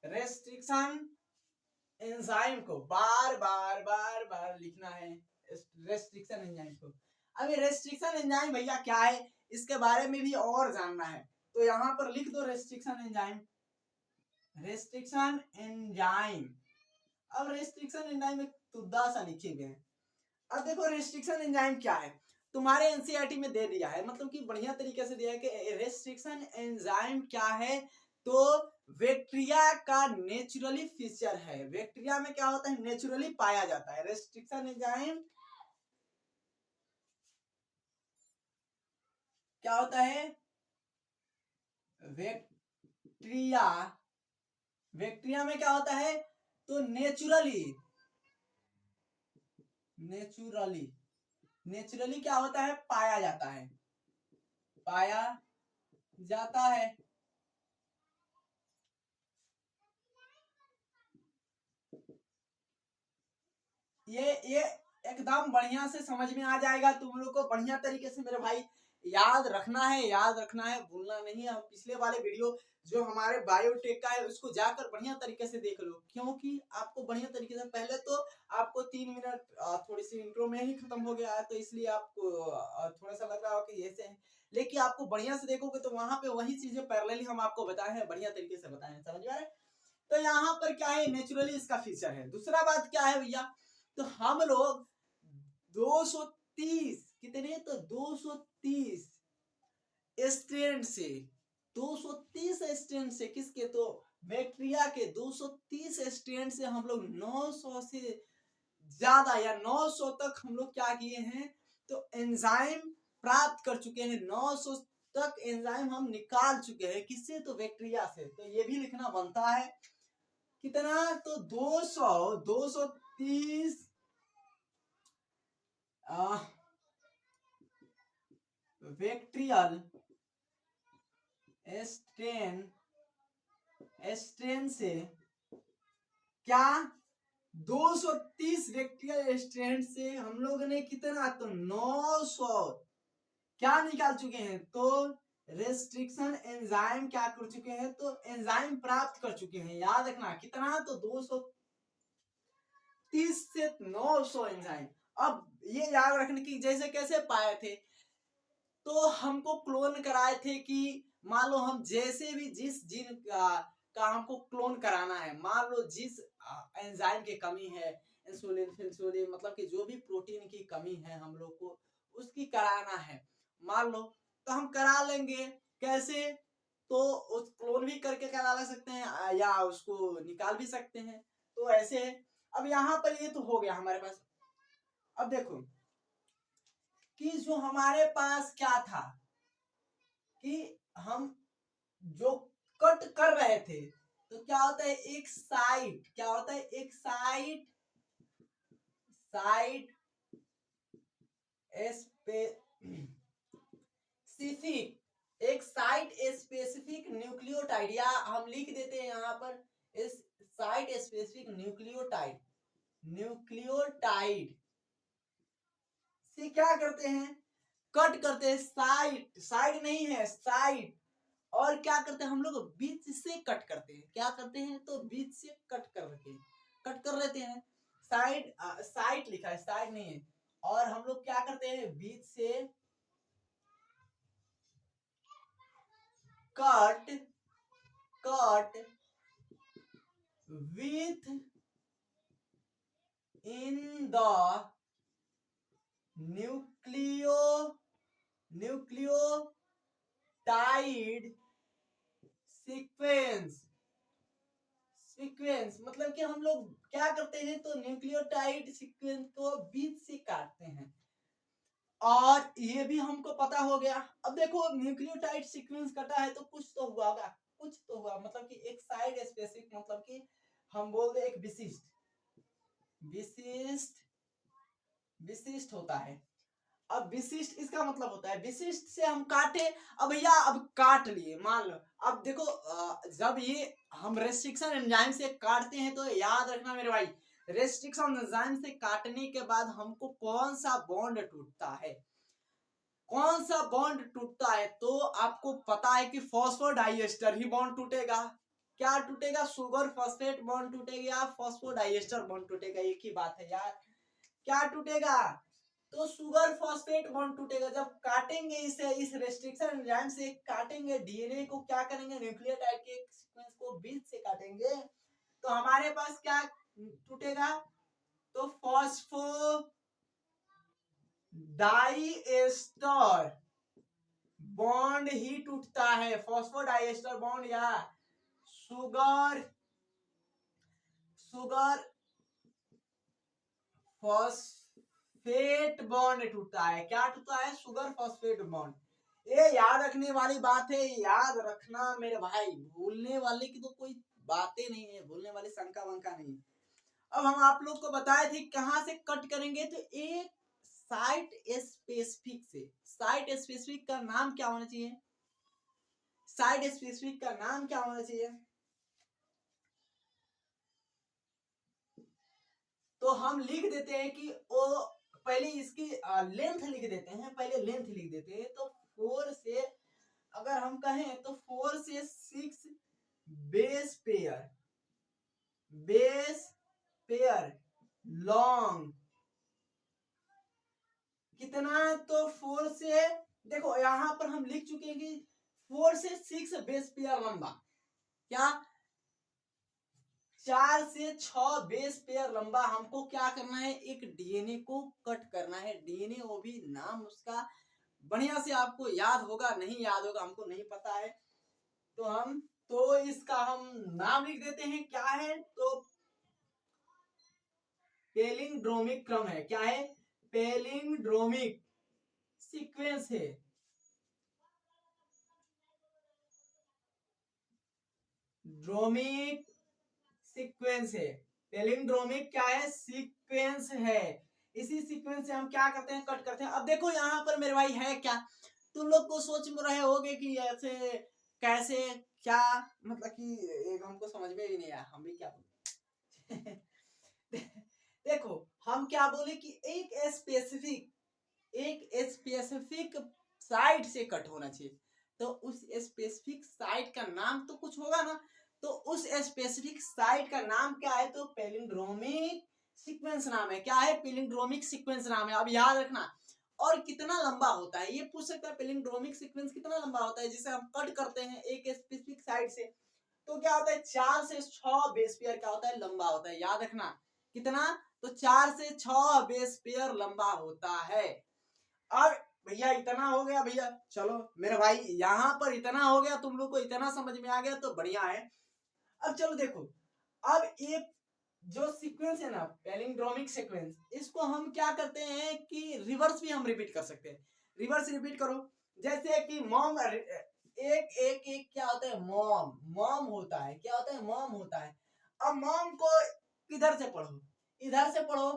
रेस्ट्रिक्शन एंजाइम को बार बार लिखना है, रेस्ट्रिक्शन एंजाइम को। अभी रेस्ट्रिक्शन एंजाइम भैया क्या है, इसके बारे में भी और जानना है, तो यहाँ पर लिख दो रेस्ट्रिक्शन एंजाइम। रेस्ट्रिक्शन एंजाइम, अब रेस्ट्रिक्शन एंजाइम एक तुद्दा सा लिखे गए। अब देखो रेस्ट्रिक्शन एंजाइम क्या है, तुम्हारे एनसीईआरटी में दे दिया है, मतलब कि बढ़िया तरीके से दिया है कि रेस्ट्रिक्शन एंजाइम क्या है। तो बैक्टीरिया का नेचुरली फीचर है। बैक्टीरिया में क्या होता है? नेचुरली पाया जाता है। रेस्ट्रिक्शन एंजाइम क्या होता है? बैक्टीरिया में क्या होता है? तो नेचुरली क्या होता है? पाया जाता है, पाया जाता है। ये एकदम बढ़िया से समझ में आ जाएगा तुम लोग को। बढ़िया तरीके से मेरे भाई याद रखना है, भूलना नहीं है। हम पिछले वाले वीडियो जो हमारे बायोटेक का है उसको जाकर बढ़िया तरीके से देख लो, क्योंकि आपको बढ़िया तरीके से, पहले तो आपको 3 मिनट थोड़ी सी इंट्रो में ही खत्म हो गया है, तो इसलिए आपको थोड़ा सा लग रहा हो कि ऐसे है, लेकिन आपको बढ़िया से देखोगे तो वहां पे वही चीजें पैरेलली हम आपको बताए हैं, बढ़िया तरीके से बताए हैं। समझ में आ रहा है? तो यहाँ पर क्या है? नेचुरली इसका फीचर है। दूसरा बात क्या है भैया? तो हम लोग 230, कितने? तो 230 स्ट्रैंड से, 230 स्ट्रैंड से, किसके? तो बैक्टीरिया के 230 स्ट्रैंड से हम लोग 900 से ज्यादा या 900 तक हम लोग क्या किए हैं? तो एंजाइम प्राप्त कर चुके हैं। 900 तक एंजाइम हम निकाल चुके हैं। किससे? तो बैक्टीरिया से। तो ये भी लिखना बनता है। कितना? तो 230 बैक्टीरियल स्ट्रेन से क्या 230 बैक्टीरियल स्ट्रैंड से हम लोग ने कितना, तो 900 क्या निकाल चुके हैं, तो रेस्ट्रिक्शन एंजाइम क्या कर चुके हैं, तो एंजाइम प्राप्त कर चुके हैं। याद रखना कितना, तो 230 से 900 एंजाइम। अब ये याद रखने की जैसे कैसे पाए थे, तो हमको क्लोन कराए थे कि मान लो हम जैसे भी जिस जीन का हमको क्लोन कराना है, मान लो जिस एंजाइम की कमी है, इंसुलिन फिंसुलिन मतलब कि जो भी प्रोटीन की कमी है हम लोग को उसकी कराना है, मान लो, तो हम करा लेंगे। कैसे, तो उस क्लोन भी करके करा ला सकते हैं या उसको निकाल भी सकते हैं, तो ऐसे है। अब यहाँ पर ये तो हो गया हमारे पास। अब देखो कि जो हमारे पास क्या था कि हम जो कट कर रहे थे, तो क्या होता है एक साइट, क्या होता है एक साइट, साइट स्पेसिफिक, एक साइट स्पेसिफिक न्यूक्लियोटाइड, या हम लिख देते हैं यहाँ पर इस साइट स्पेसिफिक न्यूक्लियोटाइड, न्यूक्लियोटाइड से क्या करते हैं, कट करते हैं। साइट, साइड नहीं है साइट, और क्या करते हैं हम लोग बीच से कट करते हैं, क्या करते हैं, तो बीच से कट कर लेते हैं। साइड साइट लिखा है, साइड नहीं है, और हम लोग क्या करते हैं बीच से cut within the nucleotide sequence मतलब कि हम लोग क्या करते हैं, तो न्यूक्लियोटाइड सीक्वेंस को बीच से काटते हैं। और ये भी हमको पता हो गया। अब देखो न्यूक्लियोटाइड सीक्वेंस कटा है तो कुछ तो हुआ होगा, कुछ तो हुआ, मतलब कि एक साइड स्पेसिफिक, मतलब कि हम बोल दे एक विशिष्ट होता है। अब विशिष्ट इसका मतलब होता है विशिष्ट से हम काटे। अब भैया अब काट लिए मान लो, अब देखो जब ये हम रेस्ट्रिक्शन एंजाइम से काटते हैं तो याद रखना मेरे भाई, रेस्ट्रिक्शन एंजाइम से काटने के बाद हमको कौन सा बॉन्ड टूटता है, कौन सा बॉन्ड टूटता है, तो आपको पता है कि फॉस्फोडाइएस्टर ही बॉन्ड टूटेगा। क्या टूटेगा, शुगर फॉस्फेट बॉन्ड टूटेगा या फॉस्फोडाइएस्टर बॉन्ड टूटेगा, एक ही बात है यार। क्या टूटेगा, तो शुगर फॉस्फेट बॉन्ड टूटेगा। जब काटेंगे इसे, इस रेस्ट्रिक्शन एंजाइम से काटेंगे डीएनए को, क्या करेंगे न्यूक्लियोटाइड के सीक्वेंस को बीच से काटेंगे, तो हमारे पास क्या टूटेगा, तो फॉस्फोडाइएस्टर बॉन्ड ही टूटता है, फॉस्फोडाइएस्टर बॉन्ड या शुगर फॉस्फेट बॉन्ड टूटता है। क्या टूटता है, शुगर फॉस्फेट बॉन्ड। ये याद रखने वाली बात है, याद रखना मेरे भाई, भूलने वाले की तो कोई बातें नहीं है, भूलने वाली शंका वंका नहीं। अब हम आप लोग को बताए थे कहां से कट करेंगे, तो एक साइट स्पेसिफिक से। साइट स्पेसिफिक का नाम क्या होना चाहिए, साइट स्पेसिफिक का नाम क्या होना चाहिए, तो हम लिख देते हैं कि वो पहले इसकी लेंथ लिख देते हैं, पहले लेंथ लिख देते हैं। तो 4 से अगर हम कहें तो 4 से 6 बेस पेयर लॉन्ग, कितना, तो 4 से, देखो यहां पर हम लिख चुके हैं कि 4 से 6 बेस पेयर लंबा, क्या 4 से 6 बेस पेयर लंबा हमको क्या करना है, एक डीएनए को कट करना है। डीएनए वो भी नाम उसका बढ़िया से आपको याद होगा, नहीं याद होगा हमको नहीं पता है, तो इसका हम नाम लिख देते हैं, क्या है, तो पैलिंड्रोमिक क्रम है। क्या है, पैलिंड्रोमिक सीक्वेंस है, ड्रोमिक सीक्वेंस है, पैलिंड्रोमिक क्या है, सीक्वेंस है। इसी सीक्वेंस से हम क्या करते हैं, कट करते हैं। अब देखो यहाँ पर मेरे भाई है क्या, तुम लोग को सोच में रहे होगे कि ऐसे कैसे, क्या मतलब कि एक हमको समझ में ही नहीं आया, हम भी क्या देखो हम क्या बोले कि एक स्पेसिफिक साइड से कट होना चाहिए, तो उस स्पेसिफिक साइड का नाम तो कुछ होगा ना, तो उस स्पेसिफिक साइड का नाम क्या है, तो पैलिंड्रोमिक सीक्वेंस नाम है। क्या है? पैलिंड्रोमिक सीक्वेंस नाम है। अब याद रखना। और कितना लंबा होता है ये पूछ सकता है, पैलिंड्रोमिक सीक्वेंस कितना लंबा होता है जिसे हम कट करते हैं एक स्पेसिफिक साइड से, तो क्या होता है 4 से 6 बेस पेयर क्या होता है, लंबा होता है। याद रखना कितना, तो 4 से 6 बेस पेयर लंबा होता है। अब भैया इतना हो गया भैया, चलो मेरे भाई यहाँ पर इतना हो गया, तुम लोग को इतना समझ में आ गया तो बढ़िया है। अब चलो देखो, अब ये जो सीक्वेंस है ना पैलिंड्रोमिक सीक्वेंस, इसको हम क्या करते हैं कि रिवर्स भी हम रिपीट कर सकते हैं। रिवर्स रिपीट करो, जैसे कि मॉम, एक एक एक क्या होता है, मॉम मॉम होता है, क्या होता है, मॉम होता है। अब मॉम को किधर से पढ़ो, इधर से पढ़ो,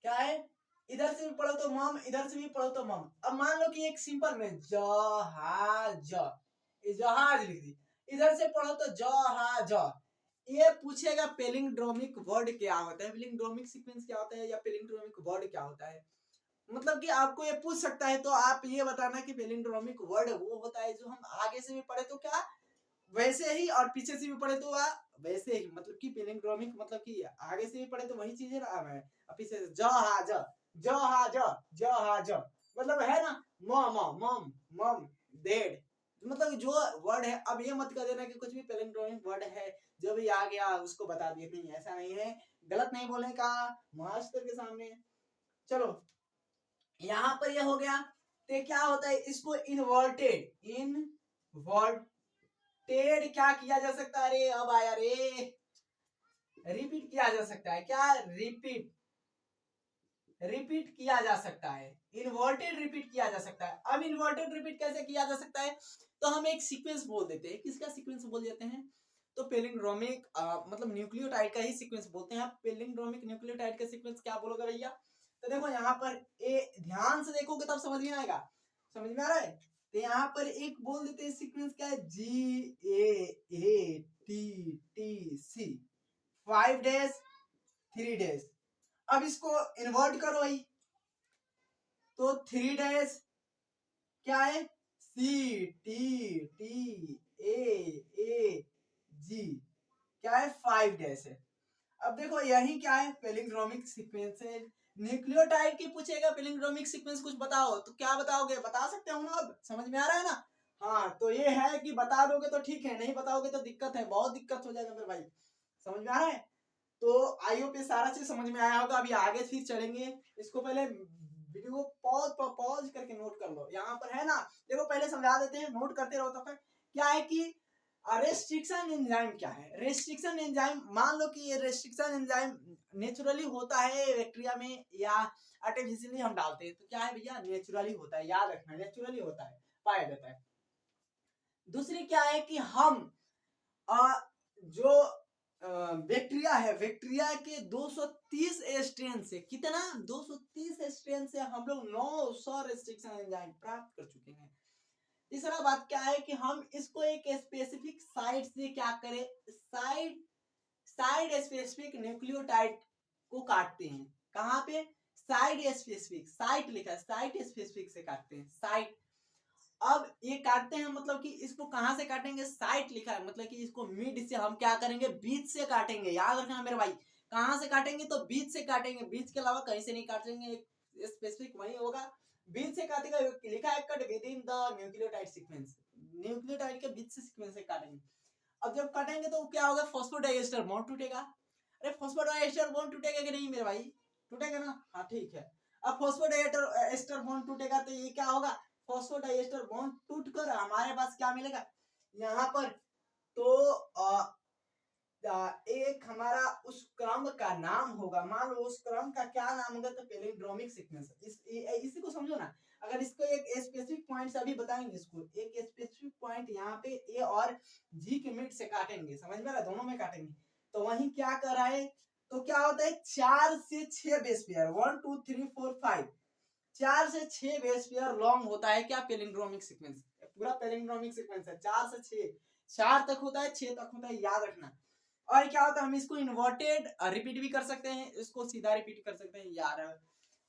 क्या है, इधर से भी पढ़ो तो मॉम, इधर से भी पढ़ो तो मॉम। अब मान लो कि एक सिंपल में जहाज, जहाज लिख दी, इधर से पढ़ो तो जहाज। ये पूछेगा पैलिंड्रोमिक वर्ड क्या होता है, पैलिंड्रोमिक सीक्वेंस क्या होता है, या पैलिंड्रोमिक वर्ड क्या होता है। मतलब कि आपको ये पूछ सकता है, तो आप ये बताना कि पैलिंड्रोमिक वर्ड वो होता है जो हम आगे से भी पढ़े तो क्या वैसे ही, और पीछे से भी पढ़े तो वैसे ही। मतलब कि पैलिंड्रोमिक मतलब कि आगे से भी पढ़े तो वही चीज है ना, है पीछे से जहाज, जहाज, जहाज, मतलब है ना, मॉम मॉम मॉम डैड, मतलब जो वर्ड है। अब ये मत कर देना कि कुछ भी पैलिंड्रोमिक वर्ड है जो भी आ गया उसको बता दिए, नहीं ऐसा नहीं है, गलत नहीं बोलने का मास्टर के सामने। चलो यहाँ पर यह हो गया, तो क्या होता है इसको इनवर्टेड क्या किया जा सकता है, अरे अब आया रे, रिपीट किया जा सकता है, क्या रिपीट किया जा सकता है, इन्वर्टेड रिपीट किया जा सकता है। अब इन्वर्टेड रिपीट कैसे किया जा सकता है, तो हम एक सीक्वेंस बोल देते हैं, किसका सीक्वेंस बोल देते हैं, तो पैलिंड्रोमिक मतलब न्यूक्लियोटाइड का ही सीक्वेंस बोलते हैं। पैलिंड्रोमिक न्यूक्लियोटाइड का सीक्वेंस क्या बोलोगे भैया, तो देखो यहाँ पर ध्यान से देखोगे तब समझ में आएगा, समझ में आ रहा है। तो यहाँ पर एक बोल देते हैं सीक्वेंस, क्या है, GAATTC 5 days 3 days। अब इसको इन्वर्ट करो भाई, तो 3 days क्या है, CTTAG क्या है, 5 days है। अब देखो यही क्या है, पैलिंड्रोमिक सीक्वेंस है। न्यूक्लियोटाइड की पूछेगा पैलिंड्रोमिक सीक्वेंस कुछ बताओ, तो क्या बताओगे, बता सकते हो ना, अब समझ में आ रहा है ना। हाँ तो ये है कि बता दोगे तो ठीक है, नहीं बताओगे तो दिक्कत है, बहुत दिक्कत हो जाएगा मेरे भाई, समझ में आ रहा है। तो आई होप ये सारा चीज समझ में आया होगा। अभी आगे फिर चलेंगे, इसको पहले वीडियो को पॉज करके नोट कर लो, यहाँ पर है ना, देखो पहले समझा देते हैं, नोट करते रहो। तो फिर क्या है कि रेस्ट्रिक्शन एंजाइम क्या है, रेस्ट्रिक्शन एंजाइम, मान लो कि ये रेस्ट्रिक्शन एंजाइम नेचुरली होता है बैक्टीरिया में या आर्टिफिशियली हम डालते हैं, तो क्या है भैया, नेचुरली होता है, याद रखना नेचुरली होता है, पाया जाता है। दूसरी क्या है कि हम जो बैक्टीरिया है, बैक्टीरिया के 230 स्ट्रेन से, कितना 230 स्ट्रेन से हम लोग 900 रेस्ट्रिक्शन एंजाइम प्राप्त कर चुके हैं। तीसरा बात क्या है कि हम इसको एक स्पेसिफिक साइट से क्या करें, साइड स्पेसिफिक न्यूक्लियोटाइड को काटते हैं। कहां पे, साइड स्पेसिफिक, साइट लिखा है, साइट स्पेसिफिक से काटते हैं, साइट। अब ये काटते हैं मतलब कि इसको कहां से काटेंगे, साइट लिखा है, मतलब कि इसको मिड से हम क्या करेंगे, बीच से काटेंगे। याद रखना मेरे भाई, कहां से काटेंगे, तो बीच से काटेंगे, बीच के अलावा कहीं से नहीं काटेंगे, स्पेसिफिक वही होगा, बीच से काटेगा। लिखा है cut with in the nucleotide sequence, nucleotide के बीच से सीक्वेंस से काटेंगे। अब जब काटेंगे तो क्या होगा, फॉस्फोडाइएस्टर बॉन्ड टूटेगा। अरे फॉस्फोडाइएस्टर बॉन्ड टूटेगा कि नहीं मेरे भाई, टूटेगा ना, हाँ ठीक है। अब फॉस्फोडाइएस्टर बॉन्ड टूटेगा तो ये क्या होगा, फॉस्फोडाइएस्टर बॉन्ड टूटकर हमारे पास क्या मिलेगा यहाँ पर, तो एक हमारा उस क्रम का नाम होगा, मान लो उस क्रम का क्या नाम होगा, तो पैलिंड्रोमिक सीक्वेंस। इसी को समझो ना। अगर इसको एक स्पेसिफिक पॉइंट से अभी बताएंगे, इसको एक स्पेसिफिक पॉइंट यहाँ पे ए और जी के मिड से काटेंगे, समझ में आ रहा है, दोनों में काटेंगे, तो वही क्या कर रहा है, तो क्या होता है 4 से 6 बेस पेयर, 1 2 3 4 5, 4 से 6 बेस पेयर लॉन्ग होता है क्या, पैलिंड्रोमिक सीक्वेंस। पूरा पैलिंड्रोमिक सीक्वेंस है 4 से 6, 4 तक होता है, 6 तक होता है, याद रखना। और क्या होता है, हम इसको इन्वर्टेड रिपीट भी कर सकते हैं, इसको सीधा रिपीट कर सकते हैं यार।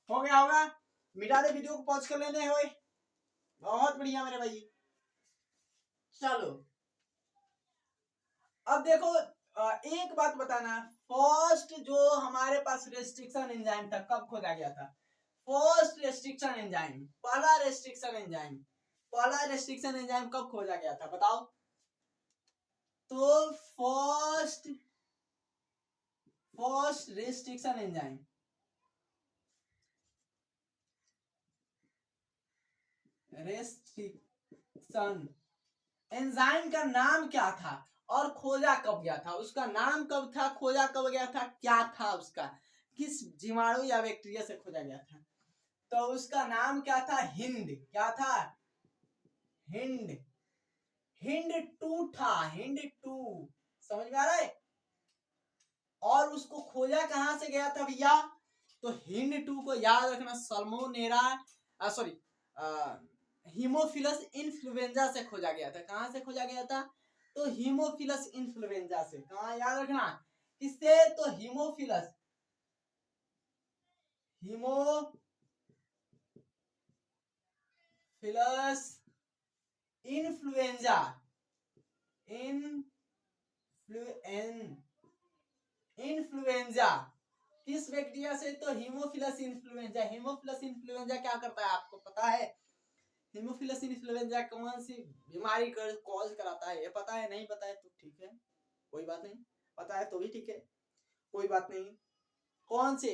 हो गया होगा, मिटा दे वीडियो को, पॉज कर लेने हो। बहुत बढ़िया मेरे भाई। चलो अब देखो, एक बात बताना, फर्स्ट जो हमारे पास रेस्ट्रिक्शन एंजाइम था कब खोजा गया था? फर्स्ट रेस्ट्रिक्शन एंजाइम, पहला रेस्ट्रिक्शन एंजाइम, पहला रेस्ट्रिक्शन एंजाइम कब खोजा गया था बताओ? तो first restriction enzyme, restriction enzyme का नाम क्या था और खोजा कब गया था? उसका नाम कब था, खोजा कब गया था, क्या था उसका, किस जीवाणु या बैक्टीरिया से खोजा गया था? तो उसका नाम क्या था? हिंद। क्या था? हिंद। हिंद 2 था, हिंद 2। समझ में आ रहा है? और उसको खोजा कहां से गया था भैया? तो हिंद 2 को याद रखना, सल्मोनेरा सॉरी हीमोफिलस इन्फ्लुएंजा से खोजा गया था। कहां से खोजा गया था? तो हीमोफिलस इन्फ्लुएंजा से। कहां याद रखना? किससे? तो हीमोफिलस, हीमोफिलस इन्फ्लुएंजा, इन्फ्लुएंजा किस बैक्टीरिया से? तो हीमोफिलस इन्फ्लुएंजा। हीमोफिलस इन्फ्लुएंजा क्या करता है आपको पता है? हीमोफिलस इन्फ्लुएंजा कौन सी बीमारी कॉज कराता है? ये पता है? नहीं पता है तो ठीक है, कोई बात नहीं, पता है तो भी ठीक है, कोई बात नहीं। कौन से?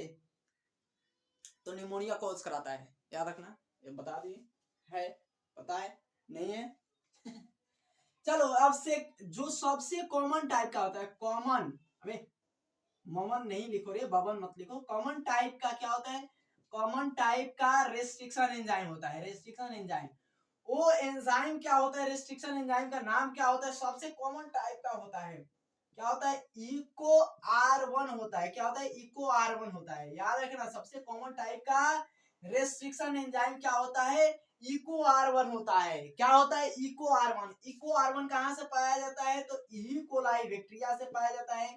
तो निमोनिया कॉज कराता है, याद रखना, ये बता दिए। है? पता है? नहीं है? चलो अब से, जो सबसे कॉमन टाइप का होता है, कॉमन, अबे ममन नहीं लिखो रे, बबन मत लिखो, कॉमन टाइप का क्या होता है? कॉमन टाइप का रेस्ट्रिक्शन एंजाइम होता है, रेस्ट्रिक्शन एंजाइम। वो एंजाइम क्या होता है? रेस्ट्रिक्शन एंजाइम का नाम क्या होता है? सबसे कॉमन टाइप का होता है, क्या होता है? इको R1 होता है। क्या होता है? इको R1 होता है। याद रखना, सबसे कॉमन टाइप का रेस्ट्रिक्शन एंजाइम क्या होता है? इको R1 होता है। क्या होता है? Eco R1। इको R1 कहां से पाया जाता है? तो ई कोलाई बैक्टीरिया से पाया जाता है।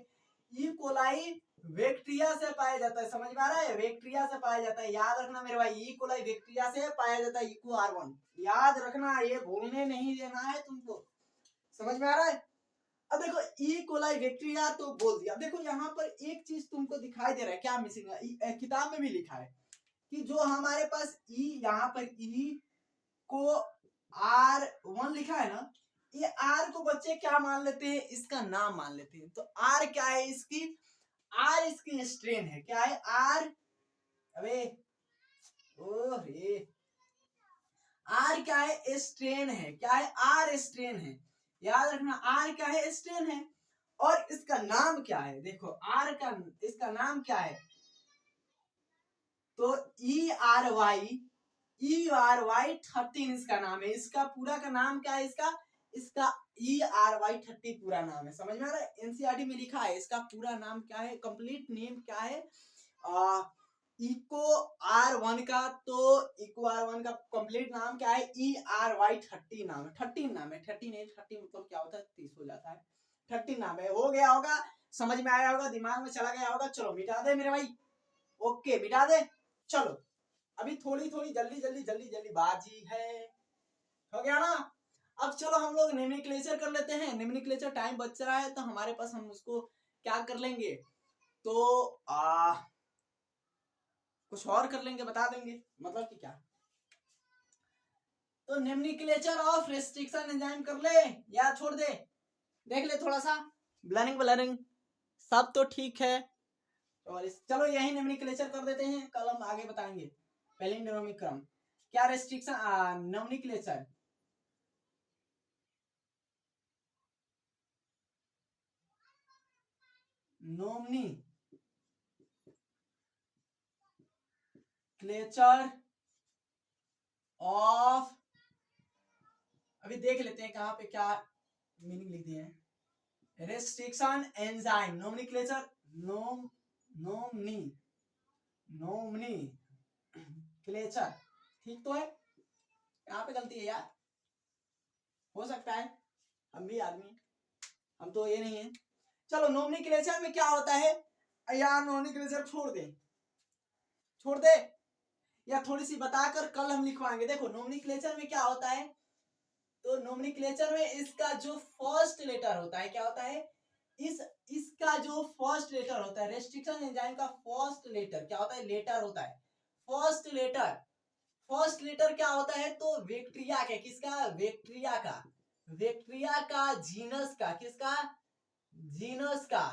ई कोलाई बैक्टीरिया से पाया जाता है। समझ में आ रहा है? बैक्टीरिया से पाया जाता है, याद रखना मेरे भाई, ई कोलाई बैक्टीरिया से पाया जाता है इको R1। याद रखना, ये भूलने नहीं देना है तुमको। समझ में आ रहा है? अब देखो, ई कोलाई बैक्टीरिया तो बोल दिया। अब देखो यहाँ पर एक चीज तुमको दिखाई दे रहा है, क्या मिसिंग है? किताब में भी लिखा है कि जो हमारे पास ई, यहाँ पर ई को R1 लिखा है ना, ये R को बच्चे क्या मान लेते हैं? इसका नाम मान लेते हैं। तो R क्या है इसकी? R इसकी स्ट्रेन है। क्या है? R, अबे ओ रे, R क्या है? स्ट्रेन है। क्या है? R स्ट्रेन है। याद रखना, R क्या है? स्ट्रेन है। और इसका नाम क्या है? देखो R का, इसका नाम क्या है? तो ERY13 इसका नाम है। इसका पूरा का नाम क्या है? इसका ERY30 पूरा नाम है। समझ में आ रहा है? एनसीईआरटी में लिखा है, इसका पूरा नाम क्या है, कंप्लीट नेम क्या है? इको R1 का, तो इको R1 का कंप्लीट नाम क्या है? ERY30 नाम है। 13 नाम है, 13 मतलब क्या होता है? 30 हो जाता है। 13 नाम है। हो गया होगा, समझ में आया होगा, दिमाग में चला गया होगा। चलो मिटा दे मेरे भाई, ओके मिटा दे। चलो अभी थोड़ी थोड़ी जल्दी जल्दी जल्दी जल्दी बाजी है, हो गया ना? अब चलो हम लोग निम्नलिखित कर लेते हैं। निम्नलिखित टाइम बच रहा है तो हमारे पास, हम उसको क्या कर लेंगे? तो कुछ और कर लेंगे, बता देंगे, मतलब कि क्या। तो निम्नलिखित ऑफ रेस्ट्रिक्शन एंजाइम कर ले या छोड़ दे? देख ले थोड़ा सा, ब्लरिंग ब्लरिंग सब तो ठीक है। और चलो यही निम्नलिखित कर देते हैं, कल हम आगे बताएंगे। पैलिंड्रोमिक क्रम क्या? रेस्ट्रिक्शन निम्नलिखित नोमनी क्लेचर ऑफ, अभी देख लेते हैं कहां पे क्या मीनिंग लिख दिए हैं। रेस्ट्रिक्शन एंजाइम नोमेनक्लेचर, नोमनी नोमनी क्लेचर, ठीक तो है? यहाँ पे गलती है यार, हो सकता है, हम भी आदमी, हम तो ये नहीं है। चलो नोमेनक्लेचर में क्या होता है यार, नोमेनक्लेचर छोड़ दे या थोड़ी सी बताकर कल हम लिखवाएंगे। देखो नोमेनक्लेचर में क्या होता है, तो नोमेनक्लेचर में इसका जो फर्स्ट लेटर होता है, क्या होता है, इसका जो फर्स्ट लेटर होता है, रेस्ट्रिक्शन एंजाइम का फर्स्ट लेटर क्या होता है, लेटर होता है। फर्स्ट लेटर क्या होता है, तो बैक्टीरिया के, किसका, बैक्टीरिया का जीनस का, किसका, जीनस का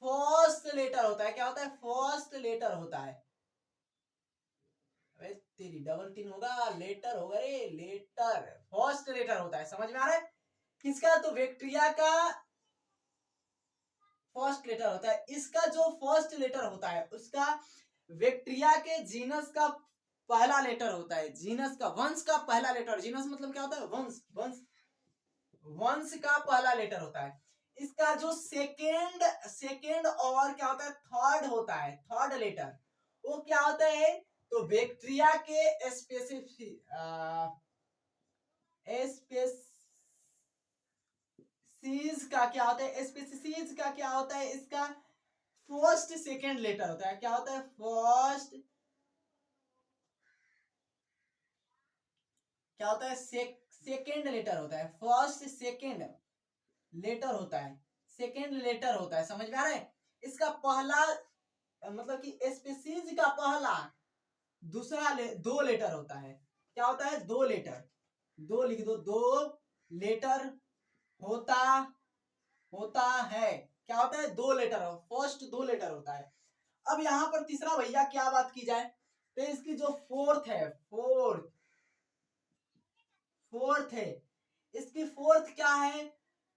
फर्स्ट लेटर होता है। क्या होता है, फर्स्ट लेटर होता है। तेरी डबल टीन होगा, लेटर होगा रे, लेटर, फर्स्ट लेटर होता है। समझ में आ रहा है किसका, तो बैक्टीरिया का फर्स्ट लेटर होता है। इसका जो फर्स्ट लेटर होता है उसका बैक्टीरिया के जीनस का पहला लेटर होता है, जीनस का, वंश का पहला लेटर। जीनस मतलब क्या होता है, वंश का पहला लेटर होता है। इसका जो सेकेंड और क्या होता है, थर्ड होता है, थर्ड लेटर, वो क्या होता है, तो बैक्टीरिया के स्पेसिफिक स्पीसीज का क्या होता है, स्पीसीज का क्या होता है, इसका फर्स्ट सेकेंड लेटर होता है। क्या होता है, फर्स्ट क्या होता है, सेकेंड लेटर होता है, फर्स्ट सेकेंड लेटर होता है, सेकेंड लेटर होता है। समझ में आ रहा है, इसका पहला मतलब कि स्पीसीज का पहला दूसरा दो लेटर होता है। क्या होता है, दो लेटर, दो लिख दो, दो लेटर होता है। क्या होता है, दो लेटर, फर्स्ट दो लेटर होता है। अब यहाँ पर तीसरा भैया क्या बात की जाए, तो इसकी जो फोर्थ है, फोर्थ है, इसकी फोर्थ क्या है,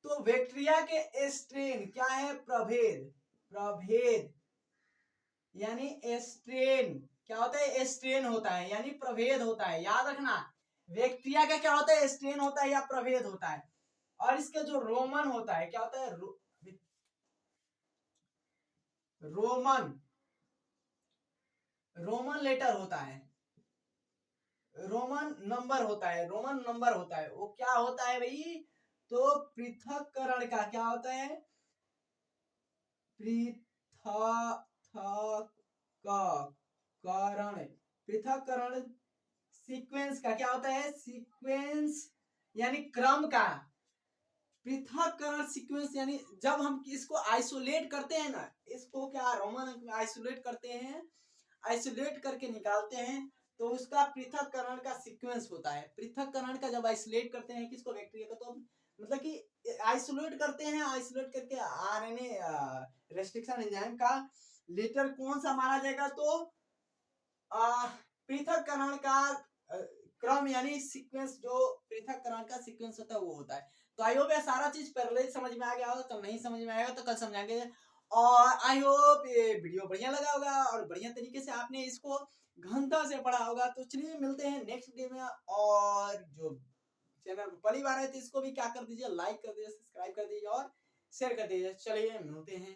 तो बैक्टीरिया के स्ट्रेन, क्या है, प्रभेद यानी स्ट्रेन, क्या होता है, स्ट्रेन होता है यानी प्रभेद होता है। याद रखना, बैक्टीरिया का क्या होता है, स्ट्रेन होता है या प्रभेद होता है। और इसका जो रोमन होता है, क्या होता है, रोमन लेटर होता है, रोमन नंबर होता है, वो क्या होता है भाई, तो पृथक्करण का क्या होता है, पृथक्करण सीक्वेंस का क्या होता है, सीक्वेंस यानी क्रम का, पृथक्करण सीक्वेंस यानी जब हम इसको आइसोलेट करते हैं ना, इसको क्या रोमन आइसोलेट करते हैं, आइसोलेट करके निकालते हैं, तो उसका पृथक्करण का सीक्वेंस होता है। पृथक्करण का जब आइसोलेट करते हैं किसको, बैक्टीरिया को, तो मतलब कि आइसोलेट करते हैं, आइसोलेट करके आरएनए रेस्ट्रिक्शन एंजाइम का लेटर कौन सा माना जाएगा, तो पृथक्करण का क्रम यानी सीक्वेंस, जो पृथक्करण का सीक्वेंस होता है वो होता है। तो आई होप ये सारा चीज पहले समझ में आ गया होगा, तो नहीं समझ में आएगा तो कल समझाएंगे। और आई होप ये वीडियो बढ़िया लगा होगा और बढ़िया तरीके से आपने इसको घंटा से पढ़ा होगा। तो चलिए मिलते हैं नेक्स्ट वीडियो में। और जो चैनल पहली बार है तो इसको भी क्या कर दीजिए, लाइक कर दीजिए, सब्सक्राइब कर दीजिए और शेयर कर दीजिए। चलिए मिलते हैं।